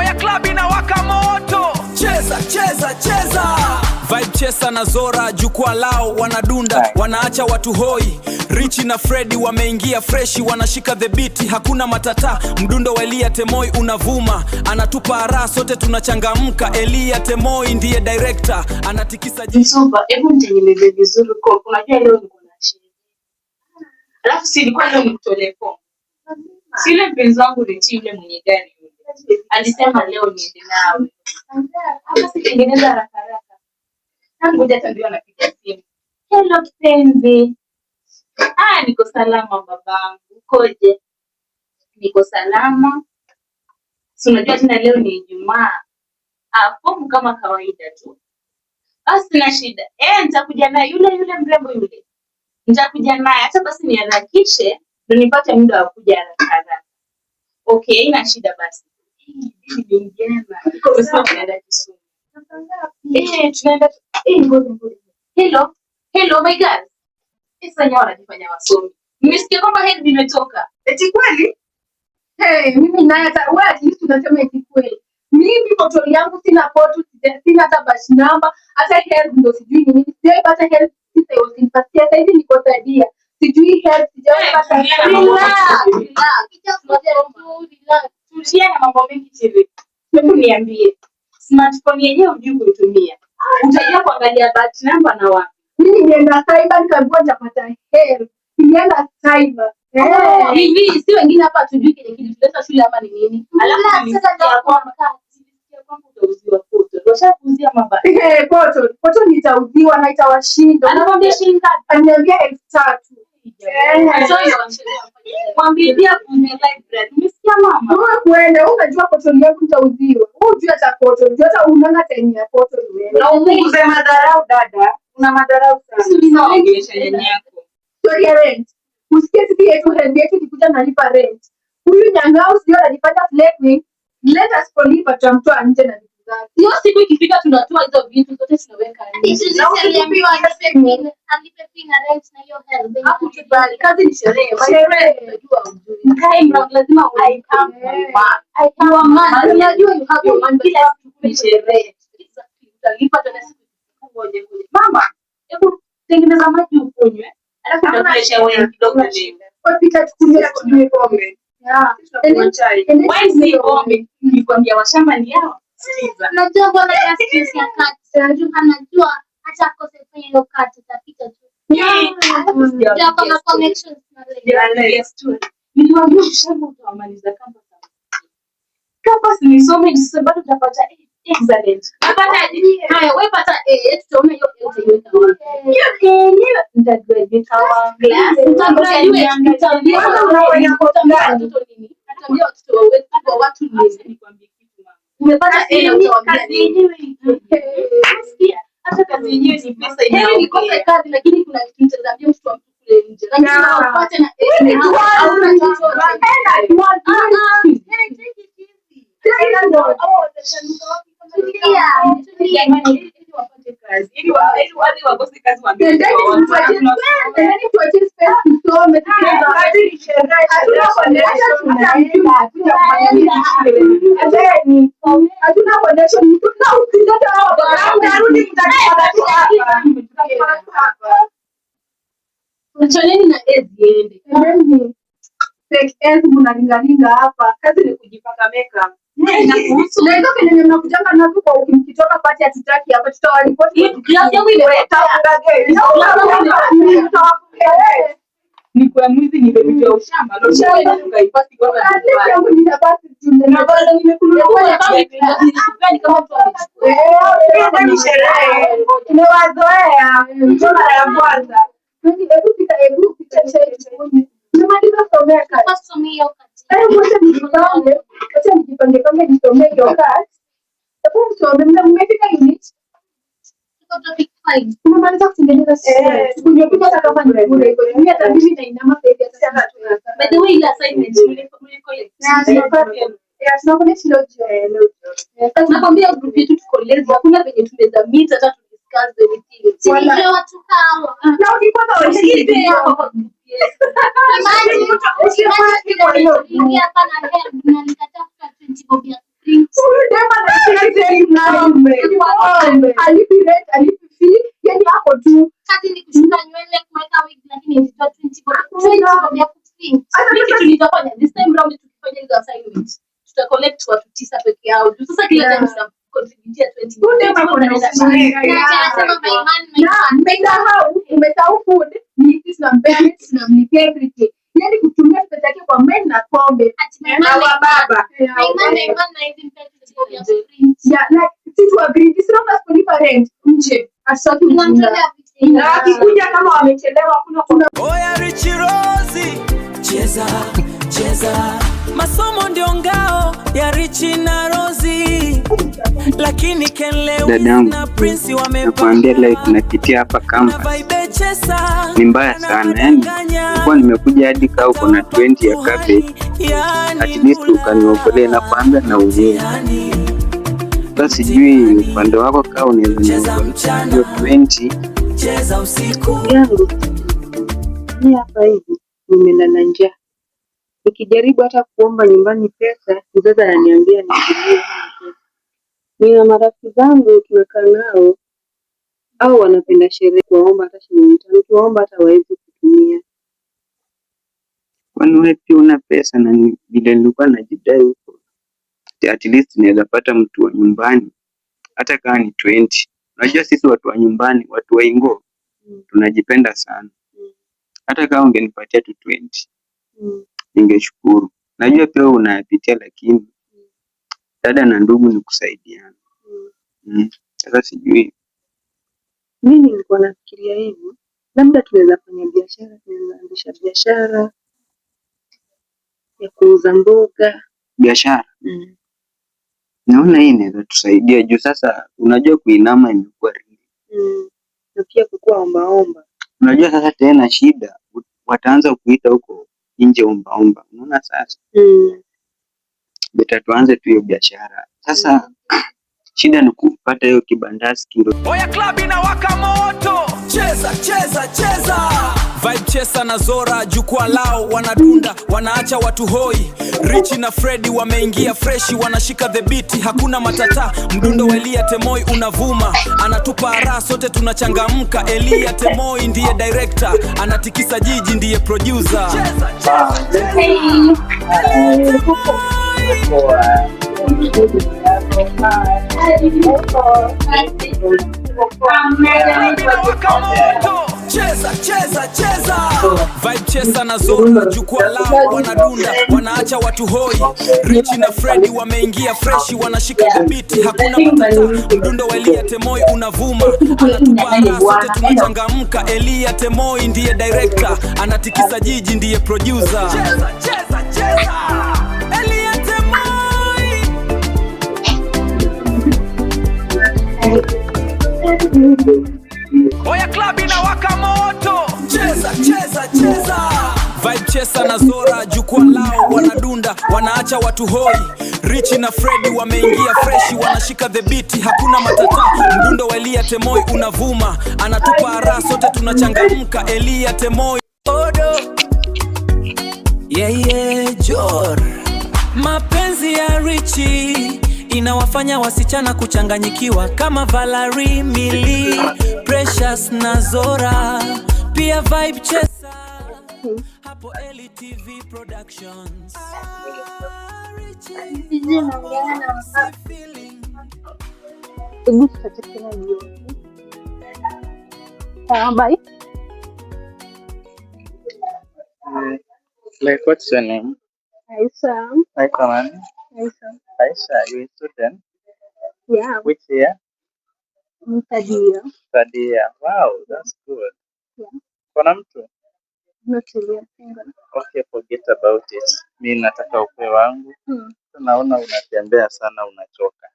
ya club inawaka moto. Cheza, cheza, cheza. Vibe Chesa na Zora jukwaa lao wanadunda, wanaacha watu hoi. Richie na Freddy wameingia freshi, wanashika the beat, hakuna matata. Mdundo wa Elia Temoi unavuma, anatupa ara sote tunachangamka. Elia Temoi ndiye director, anatikisa Msuba, hebu mtengeneze vizuri kwa unajua leo niko na shida. Alafu si ilikuwa leo nikutolee form. Sile mpenzi wangu Richie yule mwenye gani yule. Alisema leo niende nawe. Hata sitengeneza haraka haraka. Ngoja tambia napiga simu. Hello penzi. Niko salama babangu. Ukoje? Niko salama. Si unajua tena leo ni Ijumaa. Fomu kama kawaida tu. Sina shida. Nitakuja naye yule mrembo yule. Nitakuja naye hata basi niharakishe ndio nipate muda wa kuja haraka. Okay, ina shida basi. Ni njema. Sasa tunaenda Kisumu. Tunaenda Hello my girl. Sasa nyao wanajifanya wasomi. Nimesikia kwamba head imetoka. Eti kweli? Mimi naye hata wewe at least unasema eti kweli. Mimi portal yangu sina photo, sina hata batch number, hata help ndio sijui nini. Sijai pata help sasa usinipatie. Sasa hivi niko sadia. Sijui help sijai pata. Tulia na mambo mengi chini. Hebu niambie. Smartphone yenyewe hujui kuitumia. Utajua kuangalia batch number na wapi? Mimi nienda cyber nikaambiwa nitapata help. Nienda cyber. Hivi si wengine hapa tujui kile kilituleta shule ama ni nini? Alafu sasa ndio kwamba utauziwa photo. Washakuuzia mabaya. Photo nitauziwa na itawashinda. Anakwambia shilingi ananiambia 3,000. Mwambie pia kwenye library. Umesikia mama? Wewe kwenda, unajua photo yangu nitauziwa. Wewe unajua hata photo, unajua hata unanga time ya photo wewe. Na upunguze madharau dada. Una madharau sana. Unaongelesha yenyewe yako. Story ya rent. Usikie siku yetu help yetu nikuja nalipa rent. Huyu nyangao sio ananipata flaking. Let us polipa tutamtoa nje na vitu zake. Hiyo siku ikifika tunatoa hizo vitu zote tunaweka nje. Na ukiambiwa alipe pina rent na hiyo help. Hakukubali, kazi ni sherehe. Sherehe unajua ujui. Mkae lazima uaikame. Aikiwa man. Unajua you have your man Kila siku ni sherehe. Utalipa tena siku moja. Mama, hebu tengeneza maji ukunywe. Alafu utapresha wewe kidogo leo. Pita tukunywe tunywe pombe. Why pombe? Nikwambia washamba ni hao. Sikiza. Unajua bwana ya stress ya kati. Anajua hata akose kwenye hiyo kati utapita tu. Ndio kama connections na wewe. Niliwaambia ushamba utamaliza campus. Campus nisome sasa bado utapata excellent. Napata haya wewe pata tutaona hiyo utaiweka wapi. Hiyo nitagraduate kama class. Nitaambia watoto nini? Nitaambia watoto wetu kwa watu nikwambie kitu mama. Umepata na utawaambia nini? Hata kazi yenyewe ni pesa inayo. Nikosa kazi lakini kuna kitu nitaambia mtu wa kule nje. Lazima upate na au na chochote. Mchaneni na eziende. Mnalingalinga hapa. Kazi ni kujipaka makeup. Inakuhusu. Na hizo kwenye mnakujanga nazo kwa ukimkitoka pati hatutaki hapa tutawalipoti. Class yangu imeleta ni kwa mwizi nimekuja ushamba. Ndio shamba tukaipasi kwa kazi yangu nitabaki tunde. na bado nimekununua kama mtu ni sherehe. Tumewazoea. Mchana ya kwanza. Hebu pita chai. Nimaliza somea kazi. Kusomea hiyo kati. Acha nijipange kama nisomee hiyo kazi. Hebu msome mmefika unit. Tuko topic 5. Umemaliza kutengeneza sisi. Kunyekuja hata kama ni bure hivyo. Mimi hata mimi na inama sasa hivi hata by the way ile assignment mliko tunafanya leo jioni. nakwambia group yetu tuko lazy hakuna venye tunaweza meet hata to discuss anything. Sio watu kama. Na ukipata washiriki hapo. Imagine hapa na help na nikatafuta 20 bob ya yani hapo tu Kazi ni kushuka nywele, kuweka wig, lakini nilitoa 20 bob ya kuprint. Mimi kitu nitafanya this time round tukifanya hizo assignment. Tuta collect watu 9 peke yao. Sasa kila time tuta contribute 20 bob. Anasema my man, umesahau food ni sisi na mbele tunamlipia everything. Yani kutumia pesa yake kwa men na pombe na baba. my man na hizi mpesa ya print. Yeah, like sisi wa agree this long as kulipa rent nje. Asante na wakikuja kama wamechelewa kuna Oya Rich Rosie, cheza cheza, masomo ndio ngao ya Rich na Rosie, lakini Ken Lewis na Prince nakwambia life napitia hapa kama ni mbaya sana. Yani kwa nimekuja hadi kaa uko na 20 ya cabbage, at least ukaniokolee na kwamba na uzee. Sasa sijui upande wako kaa unaweza hiyo 20 cheza usiku yangu. Ni hapa hivi nimelala njaa, nikijaribu hata kuomba nyumbani pesa, mzazi ananiambia nitumie. Nina marafiki zangu tumekaa nao, au wanapenda sherehe, kuwaomba hata shilingi 5, tuwaomba hata wawezi kutumia. kwani wewe pia una pesa? Na vile nilikuwa najidai huko, at least naweza pata mtu wa nyumbani hata kama ni 20. Unajua sisi watu wa nyumbani, watu wa Ingo tunajipenda sana. Hata kama ungenipatia tu 20 ningeshukuru. Najua pia unayapitia, lakini dada na ndugu ni kusaidiana. Sasa sijui, Mimi nilikuwa nafikiria hivi, labda tunaweza fanya biashara, tunaweza anzisha biashara ya kuuza mboga. biashara naona hii inaweza tusaidia juu sasa unajua kuinama imekuwa ringi. Na pia kukua ombaomba. Unajua sasa tena shida wataanza kuita huko nje ombaomba. Unaona sasa beta tuanze tu hiyo biashara sasa. Shida ni kupata hiyo kibandasi kidogo. Oya club inawaka moto, cheza cheza cheza, Vibe Chesa na Zora jukwaa lao wanadunda, wanaacha watu hoi. Rich na Freddy wameingia freshi, wanashika the beat, hakuna matata. Mdundo wa Elia Temoi unavuma, anatupa raha sote tunachangamka. Elia Temoi ndiye director, anatikisa jiji ndiye producer. Cheza cheza Elia Temoi. Cheza cheza cheza, Vibe Chesa na Zora jukwaa lao wanadunda, wanaacha watu hoi. Rich na Freddy wameingia freshi, wanashika the beat, hakuna matata. Mdundo wa Elia Temoi unavuma, anatupa raha sote tunachangamka. Elia Temoi ndiye director, anatikisa jiji ndiye producer. Cheza cheza cheza Elia Temoi. Oya club inawaka moto, cheza cheza cheza, Vibe Chesa na Zora jukwaa lao wanadunda, wanaacha watu hoi. Rich na Freddy wameingia freshi, wanashika the beat, hakuna matata. Mdundo wa Elia Temoi unavuma, anatupa raha sote tunachangamka. Elia Temoi odo Jor. Mapenzi ya Richie inawafanya wasichana kuchanganyikiwa kama Valerie, Millie, Precious na Zora. Pia Vibe Chesa hapo LTV Productions. Bye. Like what's your name? Aisha. Aisha man. Aisha. Aisha, you a student? Yeah. Which year? Third year. Third year. Wow, that's good. Yeah. Kuna mtu? Not really. Single. Okay, forget about it. Mimi nataka ukwe wangu. Naona unatembea sana, unachoka.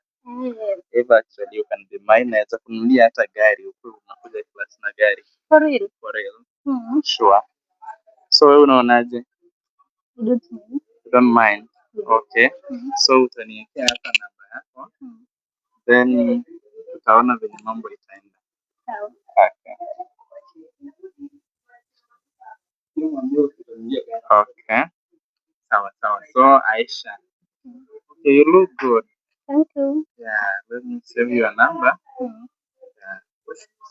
If actually you can be mine, naweza kununulia hata gari, ukwe unakuja class na gari. For real? For real. Sure. So wewe unaonaje? You don't mind? You don't mind? Yeah. Okay. So utaniwekea hapa namba yako. Then tutaona vile mambo itaenda. Sawa. Okay. Okay. Sawa sawa. So Aisha, okay, you look good. Thank you. Yeah, let me save your number. Yeah.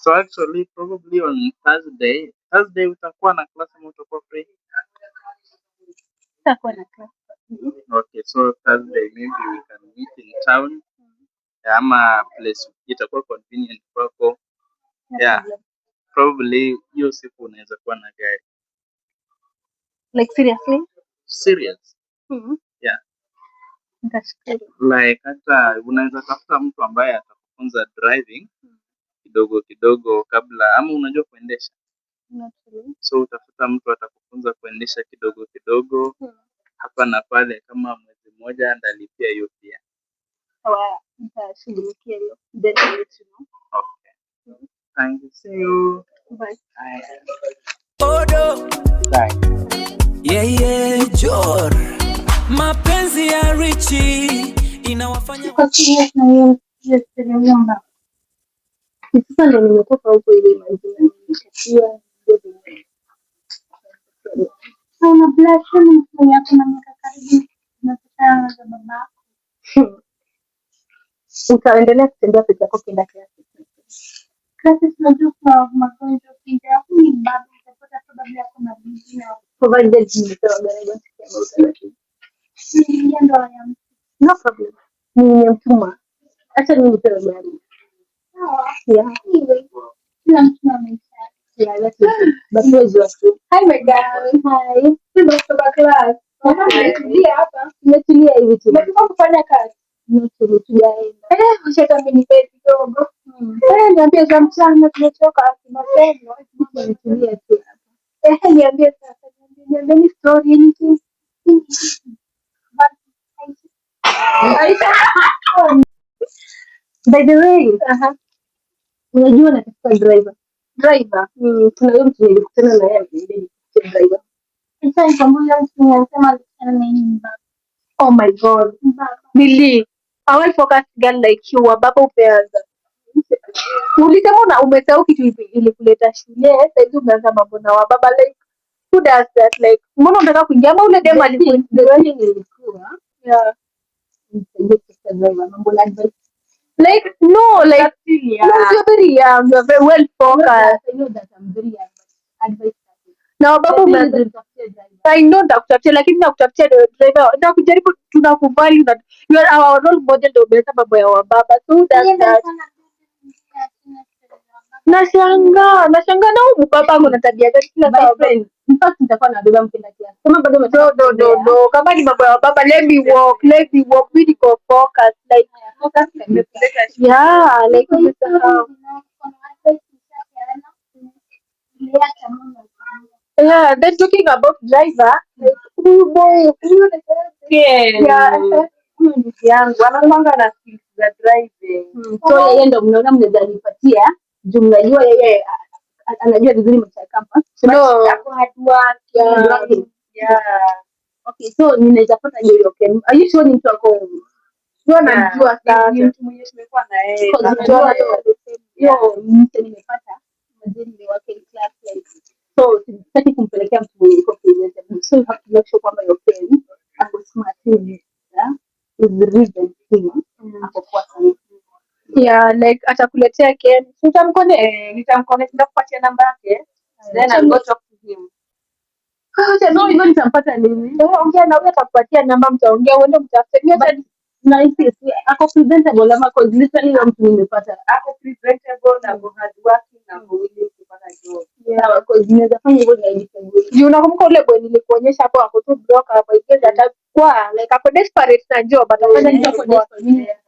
So actually probably on Thursday utakuwa na class ama utakuwa free? Tutakuwa na class. Okay, so Thursday maybe we can meet in town. Ama place itakuwa convenient kwako. Yeah. Probably hiyo siku unaweza kuwa na gari. Like seriously? Serious? Yeah. Nitashukuru. Like hata unaweza tafuta mtu ambaye atakufunza driving kidogo kidogo kabla, ama unajua kuendesha? Not really. So utafuta mtu atakufunza kuendesha kidogo kidogo hapa na pale, kama mwezi mmoja ndalipia hiyo pia. Sawa, nitashughulikia hiyo. Then I'll let you know. Okay. Thank you. See you. Bye. Odo. Bye. Yeah, Jor. Mapenzi ya Richie inawafanya Kwa serious na hiyo nyumba. Sasa ndio nimetoka huko ile mazima nikasikia So una blush ni mtu yako na miaka karibu na kutana na baba. utaendelea kutembea peke yako kila kiasi. Kasi tunajua kwa magonjwa kinga hapo ni baba utapata sababu ya kuna bibi na Provided nimepewa gari ya utaratibu. ndio ndo ya mtu. No problem. Nimemtuma. Acha nimepewa gari. Yeah. Kila mtu na maisha. Yeah, that's it. But where's your school? Hi my darling. Hi. Tumetoka class. Tumetulia hapa. Tumetulia hivi tu. Tumetoka kufanya kazi. Tujaenda. Mshaka amenipa kidogo. Niambie za mchana tumetoka mapema. Tumetulia tu. Niambie sasa. Niambie ni story anything. By the way, unajua natafuta driver. Kuna huyo mtu nilikutana na yeye ndiye driver. Sasa nikamwambia mtu anasema alikuwa na nini baba. Oh my god. Nili. Awai focus girl like you baba upeanza. Ulisema na umesahau kitu ilikuleta shule, sasa hivi umeanza mambo na baba like who does that, like mbona unataka kuingia ama ule dem alikuwa nilikuwa. Yeah. Mambo like no like you're very young, you're very well focused. I know that I'm very young, but advice na baba I know nakutafutia lakini nakutafutia driver na kujaribu tunakubali na you are our role model ndio umeweka mambo ya wababa so that nashangaa na huyu baba ako na tabia gani kila saa friend in fact nitakuwa na beba mkenda kiasi kama bado no kama ni mambo ya baba let me walk we niko focus like focus yeah like yeah, then talking about driver, like, yangu anapanga na skills za driving. So yeye ndo mnaona mnaweza nipatia juu mnajua yeye anajua vizuri mchakamba. No, hapo hatua yeah. Okay, so ninaweza pata hiyo okay. Are you sure ni mtu wako? Sio najua sana. Ni mtu mwenye tumekuwa na yeye. Hiyo mtu nimepata majini wake class like. So sitaki kumpelekea mtu mwenye yuko presentable. So you have to make sure kwamba your friend ako smart hivi. Yeah? Is the reason thing. Ako kwa sana. Yeah, like atakuletea Ken. Nitamconnect nitakupatia namba yake. Then I'll go talk to him. No, hivyo nitampata nini? Ongea na wewe atakupatia namba mtaongea uende mtafute. Mimi na hisi ako presentable ama cause literally leo mtu nimepata. Ako presentable na go hard working na go willing kupata job. Yeah, cause ninaweza fanya hivyo na hisi. Juu unakumbuka ule boy nilikuonyesha hapo ako tu broker hapo hivi atakuwa like ako desperate na job atafanya hicho kwa desperate.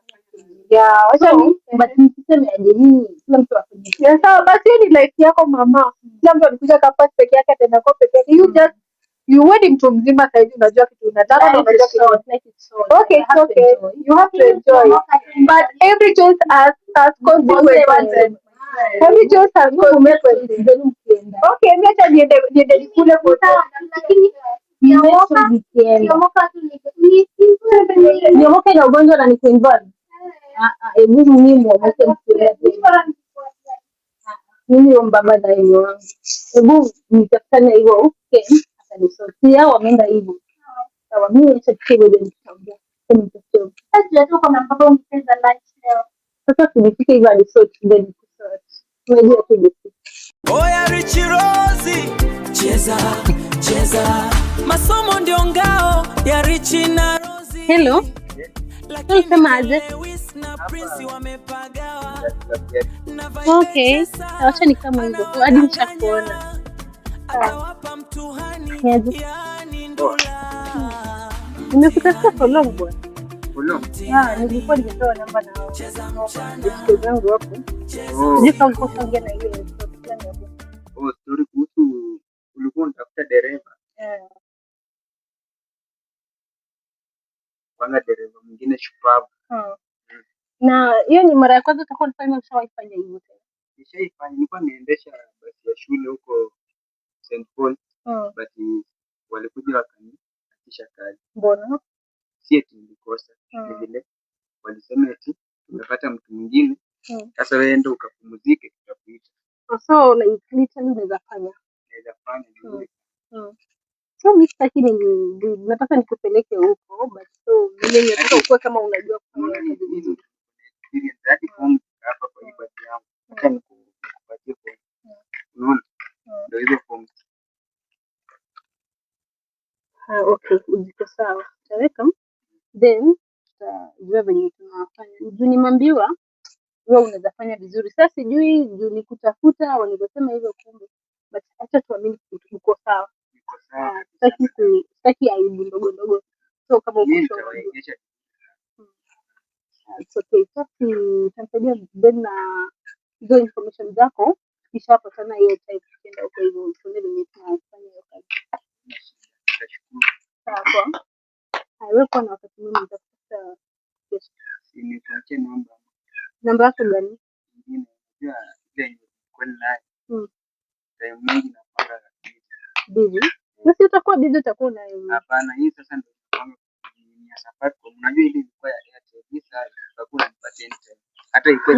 Yeah, wacha but niseme aje mimi kila mtu afanye. Yeah, sawa basi ni life yako mama. Kila mtu alikuja hapa peke yake tena kwa peke yake. You wedding mtu mzima sasa hivi unajua kitu unataka na unajua kitu. Okay, it's okay. You have to enjoy. But every choice has consequences. Every choice has consequences. Okay, mimi acha niende nikule kwa lakini niomoke na ugonjwa na nikuinvolve. Mimi mbaba na hiyo wangu. Hebu nitakutana hivyo okay. Atanisotia wameenda hivyo. Sawa mimi nitakutana hivyo nitaongea. Sasa tu kama mpaka unipeza lunch leo. Sasa tulifika hivyo hadi sort then kusort. Unajua tu basi. Oya Richi Rozi, cheza cheza, masomo ndio ngao ya Richi na Rozi. Hello. Unasema aje? Okay. Acha nikama hivyo. Hadi nishakuona. Nimekutafuta for long bwana. Nilikuwa nimetoa namba na rafiki zangu hapo. Sijui kama uko pamoja na hiyo plan hapo. Story kuhusu ulikuwa unatafuta dereva. Kwanza dereva mwingine shupavu. Na hiyo ni mara ya kwanza utakuwa unafanya ushawaifanya hivyo tena? Nishaifanya, nilikuwa naendesha basi ya shule huko St. Paul. But walikuja wakanitisha kazi. Mbona? Si eti nilikosa. Ni vile walisema eti tumepata mtu mwingine. Sasa wewe ndio ukapumzike tutakuita. So like literally unaweza fanya. Naweza fanya vizuri. So mimi sitaki nataka nikupeleke huko but so vile nataka ukue kama unajua kufanya kazi vizuri. Ndio form hapa kwa hii basi yangu. Acha nikupatie form. Unaona? Ndio hizo form. Okay, ujiko sawa. Taweka. Then tutajua venye tunafanya. Juu nimeambiwa wewe unaweza fanya vizuri. Sasa sijui juu nikutafuta walivyosema hivyo kumbe. But acha tuamini uko sawa. Sitaki aibu ndogo ndogo. So kama uko sawa. It's okay. Sasa tutasaidia then na hizo information zako kisha patana hiyo type tukienda huko hivyo tuone venye tunafanya hiyo kazi. Sawa. Wewe kwa na wakati mwingine nitakuta kesho. Nimekuachia namba. Namba yako gani? Nyingine unajua ile kweli nayo. Time mingi napanga Busy. Sasa utakuwa busy utakuwa na hiyo. Hapana, hii sasa ndio napanga ni safari. Unajua ile ilikuwa ya Airtel. Hii sasa utakuwa unapata internet. Hata iko